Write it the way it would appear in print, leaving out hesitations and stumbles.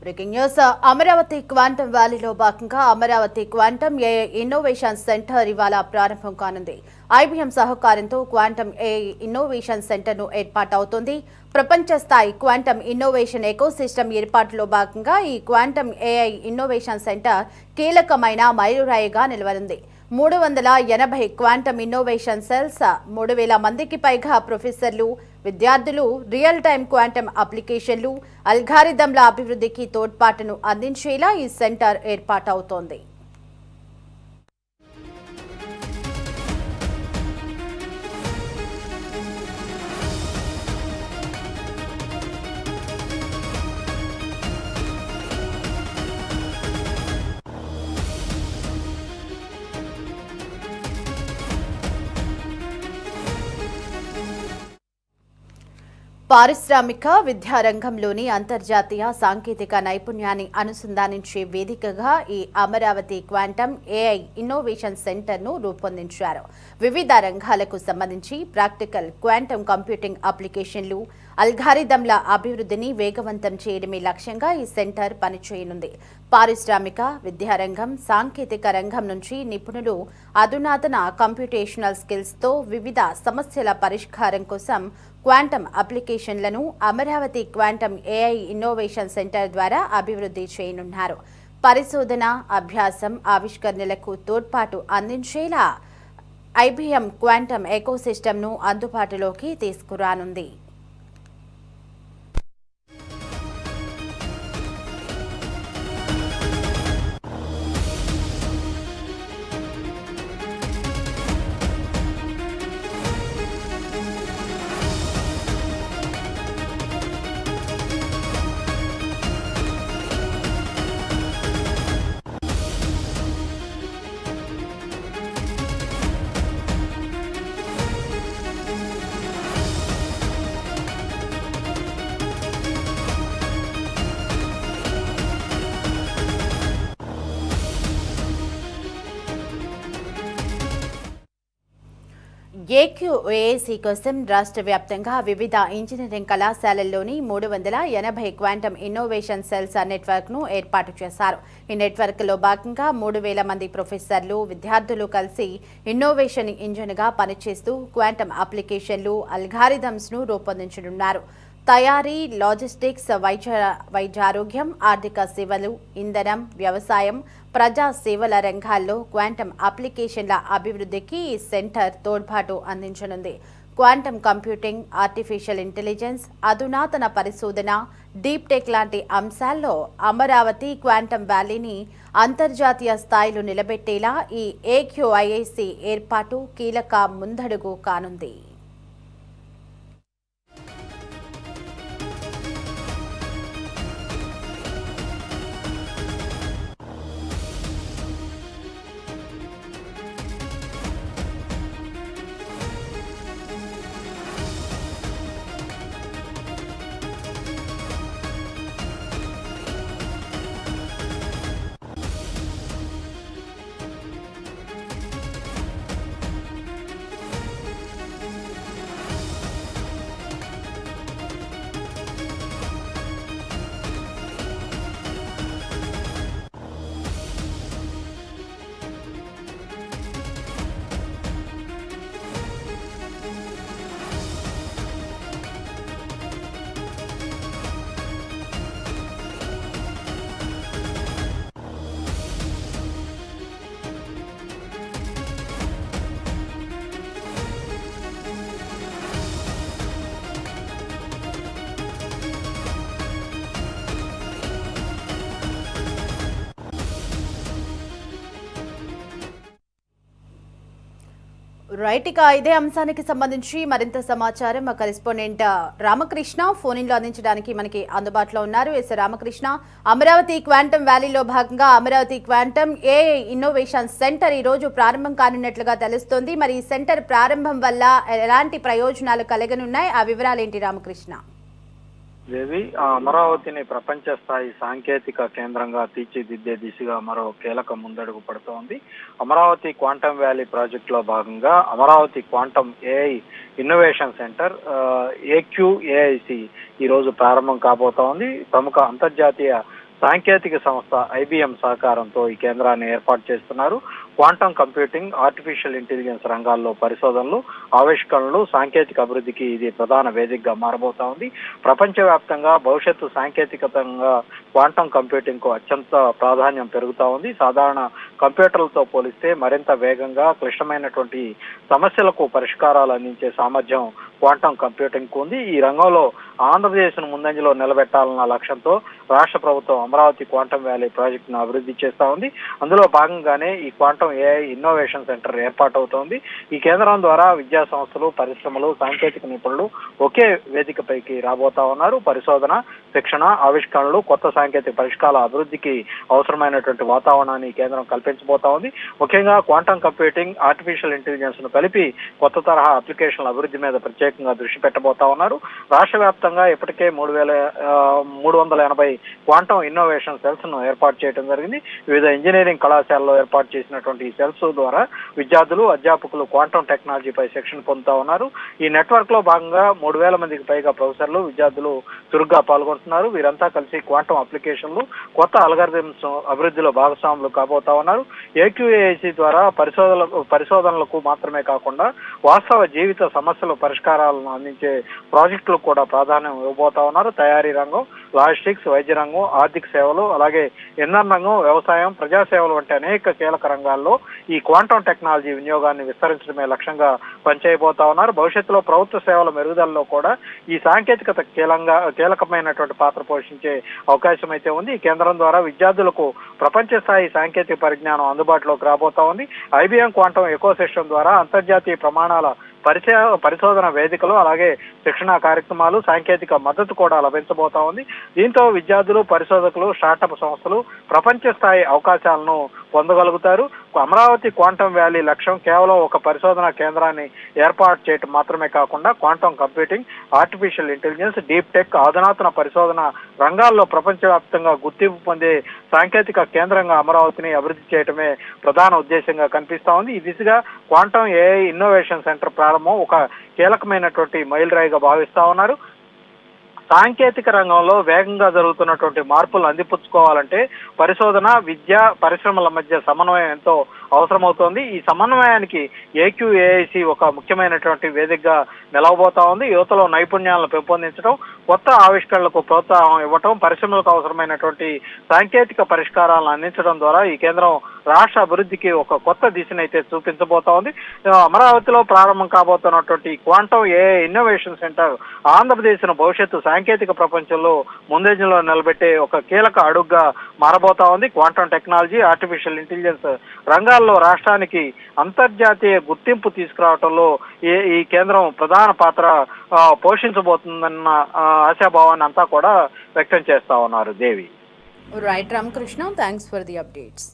Breaking news Amaravati quantum వ్యాలీలో భాగంగా Amaravati quantum AI innovation centre ఇవాళ ప్రారంభం కానుంది. ఐబీఎం సహకారంతో క్వాంటమ్ ఏఐ ఇన్నోవేషన్ సెంటర్ ను ఏర్పాటవుతోంది. ప్రపంచ స్థాయి క్వాంటమ్ ఇన్నోవేషన్ ఎకోసిస్టమ్ ఏర్పాటులో భాగంగా ఈ క్వాంటమ్ ఏఐ ఇన్నోవేషన్ సెంటర్ కీలకమైన మైలురాయిగా నిలవనుంది. 380 క్వాంటమ్ ఇన్నోవేషన్ సెల్స్, 3000 మందికి పైగా ప్రొఫెసర్లు, విద్యార్థులు రియల్ టైమ్ క్వాంటమ్ అప్లికేషన్లు, అల్గారిథంల అభివృద్ధికి తోడ్పాటును అందించేలా ఈ సెంటర్ ఏర్పాటవుతోంది. పారిశ్రామిక విద్యారంగంలోని అంతర్జాతీయ సాంకేతిక నైపుణ్యాన్ని అనుసంధానించే వేదికగా ఈ అమరావతి క్వాంటమ్ ఏఐ ఇన్నోవేషన్ సెంటర్ను రూపొందించారు. వివిధ రంగాలకు సంబంధించి ప్రాక్టికల్ క్వాంటమ్ కంప్యూటింగ్ అప్లికేషన్లు, అల్గారిథంల అభివృద్ధిని వేగవంతం చేయడమే లక్ష్యంగా ఈ సెంటర్ పనిచేయనుంది. పారిశ్రామిక విద్యారంగం, సాంకేతిక రంగం నుంచి నిపుణులు అధునాతన కంప్యూటేషనల్ స్కిల్స్తో వివిధ సమస్యల పరిష్కారం కోసం క్వాంటమ్ అప్లికేషన్లను Amaravati quantum AI innovation centre ద్వారా అభివృద్ధి చేయనున్నారు. పరిశోధన, అభ్యాసం, ఆవిష్కరణలకు తోడ్పాటు అందించేలా ఐబీఎం క్వాంటమ్ ఎకోసిస్టమ్ను అందుబాటులోకి తీసుకురానుంది. ఏక్యూఏసీ కోసం రాష్ట్ర వ్యాప్తంగా వివిధ ఇంజనీరింగ్ కళాశాలల్లోని 380 క్వాంటమ్ ఇన్నోవేషన్ సెల్స్ నెట్వర్క్ను ఏర్పాటు చేశారు. ఈ నెట్వర్క్లో భాగంగా 3000 మంది ప్రొఫెసర్లు, విద్యార్థులు కలిసి ఇన్నోవేషన్ ఇంజిన్గా పనిచేస్తూ క్వాంటమ్ అప్లికేషన్లు, అల్గారిథమ్స్ను రూపొందించనున్నారు. తయారీ, లాజిస్టిక్స్, వైద్యారోగ్యం, ఆర్థిక సేవలు, ఇంధనం, వ్యవసాయం, ప్రజా సేవల రంగాల్లో క్వాంటమ్ అప్లికేషన్ల అభివృద్ధికి ఈ సెంటర్ తోడ్పాటు అందించనుంది. క్వాంటమ్ కంప్యూటింగ్, ఆర్టిఫిషియల్ ఇంటెలిజెన్స్, అధునాతన పరిశోధన, డీప్ టెక్ లాంటి అంశాల్లో అమరావతి క్వాంటమ్ వ్యాలీని అంతర్జాతీయ స్థాయిలో నిలబెట్టేలా ఈ ఏక్యూఐఏసీ ఏర్పాటు కీలక ముందడుగు కానుంది. రైట్, ఇక ఇదే అంశానికి సంబంధించి మరింత సమాచారం మా కరెస్పాండెంట్ రామకృష్ణ ఫోన్ ఇన్లో అందించడానికి మనకి అందుబాటులో ఉన్నారు. ఎస్ రామకృష్ణ, అమరావతి క్వాంటమ్ వ్యాలీలో భాగంగా Amaravati quantum AI innovation centre ఈ రోజు ప్రారంభం కానున్నట్లుగా తెలుస్తోంది. మరి ఈ సెంటర్ ప్రారంభం వల్ల ఎలాంటి ప్రయోజనాలు కలగనున్నాయి, ఆ వివరాలు ఏంటి రామకృష్ణ? దేవి, అమరావతిని ప్రపంచ స్థాయి సాంకేతిక కేంద్రంగా తీర్చిదిద్దే దిశగా మరో కీలక ముందడుగు పడుతోంది. అమరావతి క్వాంటమ్ వ్యాలీ ప్రాజెక్ట్ లో భాగంగా Amaravati quantum AI innovation centre AQAIC ఈ రోజు ప్రారంభం కాబోతోంది. ప్రముఖ అంతర్జాతీయ సాంకేతిక సంస్థ IBM సహకారంతో ఈ కేంద్రాన్ని ఏర్పాటు చేస్తున్నారు. క్వాంటం కంప్యూటింగ్, ఆర్టిఫిషియల్ ఇంటెలిజెన్స్ రంగాల్లో పరిశోధనలు, ఆవిష్కరణలు, సాంకేతిక అభివృద్ధికి ఇది ప్రధాన వేదికగా మారబోతా ఉంది. ప్రపంచవ్యాప్తంగా భవిష్యత్తు సాంకేతికతంగా క్వాంటం కంప్యూటింగ్ కు అత్యంత ప్రాధాన్యం పెరుగుతా ఉంది. సాధారణ కంప్యూటర్లతో పోలిస్తే మరింత వేగంగా క్లిష్టమైనటువంటి సమస్యలకు పరిష్కారాలు అందించే సామర్థ్యం క్వాంటం కంప్యూటింగ్ కు ఉంది. ఈ రంగంలో ఆంధ్రప్రదేశ్ను ముందంజలో నిలబెట్టాలన్న లక్ష్యంతో రాష్ట్ర ప్రభుత్వం అమరావతి క్వాంటం వ్యాలీ ప్రాజెక్టును అభివృద్ధి చేస్తా ఉంది. అందులో భాగంగానే ఈ క్వాంటం AI ఇన్నోవేషన్ సెంటర్ ఏర్పాటవుతోంది. ఈ కేంద్రం ద్వారా విద్యా సంస్థలు, పరిశ్రమలు, సాంకేతిక నిపుణులు ఒకే వేదికపైకి రాబోతా ఉన్నారు. పరిశోధన, శిక్షణ, ఆవిష్కరణలు, కొత్త సాంకేతిక పరిష్కారాల అభివృద్ధికి అవసరమైనటువంటి వాతావరణాన్ని ఈ కేంద్రం కల్పించబోతా ఉంది. ముఖ్యంగా క్వాంటం కంప్యూటింగ్, ఆర్టిఫిషియల్ ఇంటెలిజెన్స్ ను కలిపి కొత్త తరహా అప్లికేషన్ల అభివృద్ధి మీద ప్రత్యేకంగా దృష్టి పెట్టబోతా ఉన్నారు. రాష్ట్ర వ్యాప్తంగా ఇప్పటికే 3,380 క్వాంటం ఇన్నోవేషన్ సెల్స్ ను ఏర్పాటు చేయడం జరిగింది. వివిధ ఇంజనీరింగ్ కళాశాలలో ఏర్పాటు చేసినటువంటి ఈ సెల్స్ ద్వారా విద్యార్థులు, అధ్యాపకులు క్వాంటం టెక్నాలజీపై శిక్షణ పొందుతా ఉన్నారు. ఈ నెట్వర్క్ లో భాగంగా 3,000 మందికి పైగా ప్రొఫెసర్లు, విద్యార్థులు చురుగ్గా పాల్గొంటున్నారు. వీరంతా కలిసి క్వాంటం అప్లికేషన్లు, కొత్త అల్గారిథమ్స్ అభివృద్ధిలో భాగస్వాములు కాబోతా ఉన్నారు. AQAIC ద్వారా పరిశోధనలకు మాత్రమే కాకుండా వాస్తవ జీవిత సమస్యల పరిష్కారాలను అందించే ప్రాజెక్టులకు కూడా ప్రాధాన్యం ఇవ్వబోతా ఉన్నారు. తయారీ రంగం, లాజిస్టిక్స్, వైద్య రంగం, ఆర్థిక సేవలు, అలాగే ఇంధన రంగం, వ్యవసాయం, ప్రజాసేవలు వంటి అనేక కీలక రంగాల్లో ఈ క్వాంటం టెక్నాలజీ వినియోగాన్ని విస్తరించడమే లక్ష్యంగా పనిచేయబోతా ఉన్నారు. భవిష్యత్తులో ప్రభుత్వ సేవల మెరుగుదలలో కూడా ఈ సాంకేతికత కీలకమైనటువంటి పాత్ర పోషించే అవకాశం అయితే ఉంది. ఈ కేంద్రం ద్వారా విద్యార్థులకు ప్రపంచ స్థాయి సాంకేతిక పరిజ్ఞానం అందుబాటులోకి రాబోతా ఉంది. IBM క్వాంటం ఎకోసిస్టమ్ ద్వారా అంతర్జాతీయ ప్రమాణాల పరిశోధన వేదికలు, అలాగే శిక్షణా కార్యక్రమాలు, సాంకేతిక మద్దతు కూడా లభించబోతా ఉంది. దీంతో విద్యార్థులు, పరిశోధకులు, స్టార్టప్ సంస్థలు ప్రపంచ స్థాయి అవకాశాలను పొందగలుగుతారు. అమరావతి క్వాంటం వ్యాలీ లక్ష్యం కేవలం ఒక పరిశోధనా కేంద్రాన్ని ఏర్పాటు చేయడం మాత్రమే కాకుండా quantum computing, artificial intelligence, deep tech, అధునాతన పరిశోధన రంగాల్లో ప్రపంచవ్యాప్తంగా గుర్తింపు పొందే సాంకేతిక కేంద్రంగా అమరావతిని అభివృద్ధి చేయడమే ప్రధాన ఉద్దేశంగా కనిపిస్తా ఉంది. ఈ దిశగా క్వాంటం AI ఇన్నోవేషన్ సెంటర్ ప్రారంభం ఒక కీలకమైనటువంటి మైలురాయిగా భావిస్తా ఉన్నారు. సాంకేతిక రంగంలో వేగంగా జరుగుతున్నటువంటి మార్పులు అందిపుచ్చుకోవాలంటే పరిశోధన, విద్య, పరిశ్రమల మధ్య సమన్వయం ఎంతో అవసరమవుతోంది. ఈ సమన్వయానికి AQAIC ఒక ముఖ్యమైనటువంటి వేదికగా నిలవబోతా ఉంది. యువతలో నైపుణ్యాలను పెంపొందించడం, కొత్త ఆవిష్కరణలకు ప్రోత్సాహం ఇవ్వటం, పరిశ్రమలకు అవసరమైనటువంటి సాంకేతిక పరిష్కారాలను అందించడం ద్వారా ఈ కేంద్రం రాష్ట్ర అభివృద్ధికి ఒక కొత్త దిశనైతే చూపించబోతా ఉంది. అమరావతిలో ప్రారంభం కాబోతున్నటువంటి quantum AI innovation centre Andhra Pradesh భవిష్యత్తు సాంకేతిక ప్రపంచంలో ముందంజలో నిలబెట్టే ఒక కీలక అడుగుగా మారబోతా ఉంది. క్వాంటం టెక్నాలజీ, ఆర్టిఫిషియల్ ఇంటెలిజెన్స్ రంగాల్లో రాష్ట్రానికి అంతర్జాతీయ గుర్తింపు తీసుకురావడంలో ఈ కేంద్రం ప్రధాన పాత్ర పోషించబోతుందన్న ఆశాభావాన్ని అంతా కూడా వ్యక్తం చేస్తా ఉన్నారు. Devi. Right Ramakrishna, thanks for the updates.